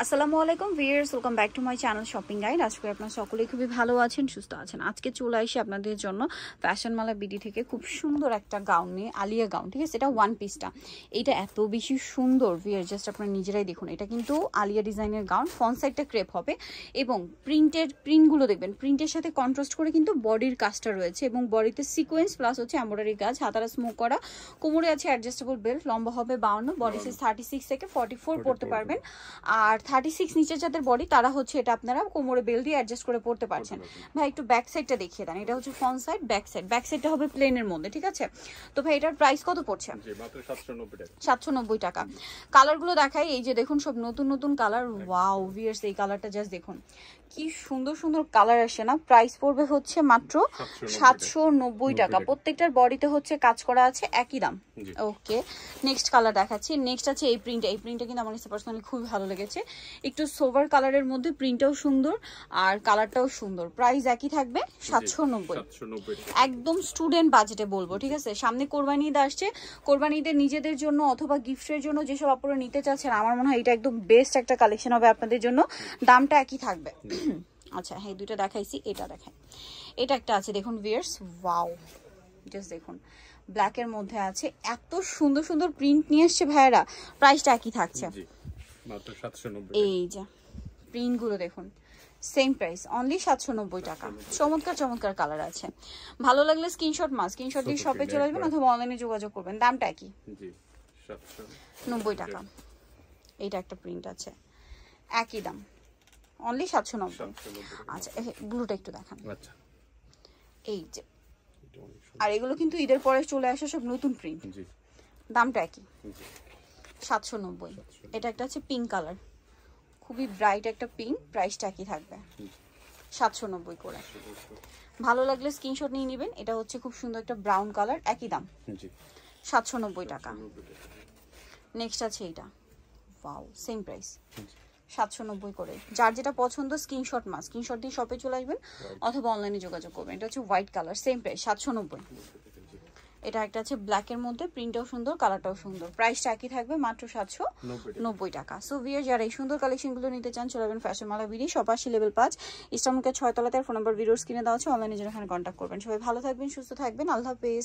আসসালামু আলাইকুম viewers, welcome back to my channel shopping guide. আজকে আপনারা সকলেই খুবই ভালো আছেন, সুস্থ আছেন। আজকে চলে আসি আপনাদের জন্য ফ্যাশন মালা বিডি থেকে খুব সুন্দর একটা গাউন নিয়ে, আলিয়া গাউন, ঠিক আছে? এটা ওয়ান পিসটা, এটা এত বেশি সুন্দর ভিউয়ার, জাস্ট আপনারা নিজেরাই দেখুন। এটা কিন্তু আলিয়া ডিজাইনের গাউন, ফ্রন্ট সাইডটা ক্রেপ হবে এবং প্রিন্টগুলো দেখবেন, প্রিন্টের সাথে কন্ট্রাস্ট করে কিন্তু বডির কাজটা রয়েছে এবং বডিতে সিকোয়েন্স প্লাস হচ্ছে এমব্রয়ডারি কাজ, হাতারা স্মোক করা, কোমরে আছে অ্যাডজাস্টেবল বেল্ট, লম্বা হবে 52, বডি সাইজ 36 থেকে 44 পড়তে পারবেন। আর 36 নিচের যাদের বডি তারা হচ্ছে এটা আপনারা কোমরে বেল দিয়ে অ্যাডজাস্ট করে পড়তে পারছেন। ভাই একটু ব্যাক সাইডটা দেখিয়ে দেন। এটা হচ্ছে ফ্রন্ট সাইড, ব্যাক সাইডটা হবে প্লেনের মধ্যে, ঠিক আছে? তো ভাই এটার প্রাইস কত পড়ছে? জি মাত্র 790 টাকা। 790 টাকা। কালারগুলো দেখাই, এই যে দেখুন সব নতুন নতুন কালার। ওয়াও ভিউয়ার্স, এই কালারটা জাস্ট দেখুন কি সুন্দর সুন্দর কালার আসে না। প্রাইস পড়বে হচ্ছে মাত্র 790 টাকা। প্রত্যেকটার বডিতে হচ্ছে কাজ করা আছে, একই দাম। ওকে, নেক্সট কালার দেখাচ্ছি। নেক্সট আছে এই প্রিন্টটা কিন্তু আমার কাছে পার্সোনালি খুবই ভালো লেগেছে। একটু সোভার কালারের মধ্যে, প্রিন্টটাও সুন্দর আর কালারটাও সুন্দর। প্রাইস একই থাকবে 790। একদম স্টুডেন্ট বাজেটে বলবো, ঠিক আছে? সামনে কোরবানি ঈদ আসছে, কোরবানি ঈদের নিজেদের জন্য অথবা গিফটের জন্য যেসব আপনারা নিতে চাচ্ছেন, আমার মনে হয় এটা একদম বেস্ট একটা কালেকশন হবে আপনাদের জন্য। দামটা একই থাকবে। আচ্ছা হ্যাঁ, দুইটা দেখাইছি, এটা দেখাই। এটা একটা আছে দেখুন ভিউয়ার্স, ওয়াও জাস্ট দেখুন, ব্ল্যাকের মধ্যে আছে, এত সুন্দর সুন্দর প্রিন্ট নিয়ে এসছে ভাইয়ারা। প্রাইসটা একই থাকছে মাত্র 790। এই যে প্রিন্টগুলো দেখুন, সেম প্রাইস, অনলি 790 টাকা। চমৎকার চমৎকার কালার আছে। ভালো লাগলে স্ক্রিনশট দিয়ে শপে চলে আসবেন অথবা অনলাইনে যোগাযোগ করবেন। দামটা একই, জি 790 টাকা। এইটা একটা প্রিন্ট আছে, একই দাম, অনলি 790। আচ্ছা ব্লুটা একটু দেখান। আচ্ছা এই যে, আর এগুলো কিন্তু ঈদের পরে চলে আসে সব নতুন প্রিন্ট। জি দামটা একই, 790। এটা একটা আছে পিঙ্ক কালার, খুবই ব্রাইট একটা পিঙ্ক। প্রাইসটা একই থাকবে 790 করে। ভালো লাগলে স্ক্রিনশট নিয়ে নেবেন। এটা হচ্ছে খুব সুন্দর একটা ব্রাউন কালার, একই দাম 790 টাকা। নেক্সট আছে এইটা, ওয়াও সেম প্রাইস 790 করে। যার যেটা পছন্দ স্ক্রিনশট দিয়ে শপে চলে আসবেন অথবা অনলাইনে যোগাযোগ করবেন। এটা হচ্ছে হোয়াইট কালার, সেম প্রাইস 790। এটা একটা আছে ব্ল্যাকের মধ্যে, প্রিন্টটাও সুন্দর, কালারটাও সুন্দর। প্রাইসটা একই থাকবে মাত্র 790 টাকা। সো ভিউয়ার, যারা এই সুন্দর কালেকশনগুলো নিতে চান চলে যাবেন ফ্যাশন মালা বিডি, শপ 80 লেভেল 5, ইস্টার্নকে 6 তলাতে। ফোন নাম্বার ভিডিওর স্ক্রিনে দেওয়া আছে, অনলাইনে যেন এখানে কন্ট্যাক্ট করবেন। সবাই ভালো থাকবেন, সুস্থ থাকবেন, আল্লাহ হাফেজ।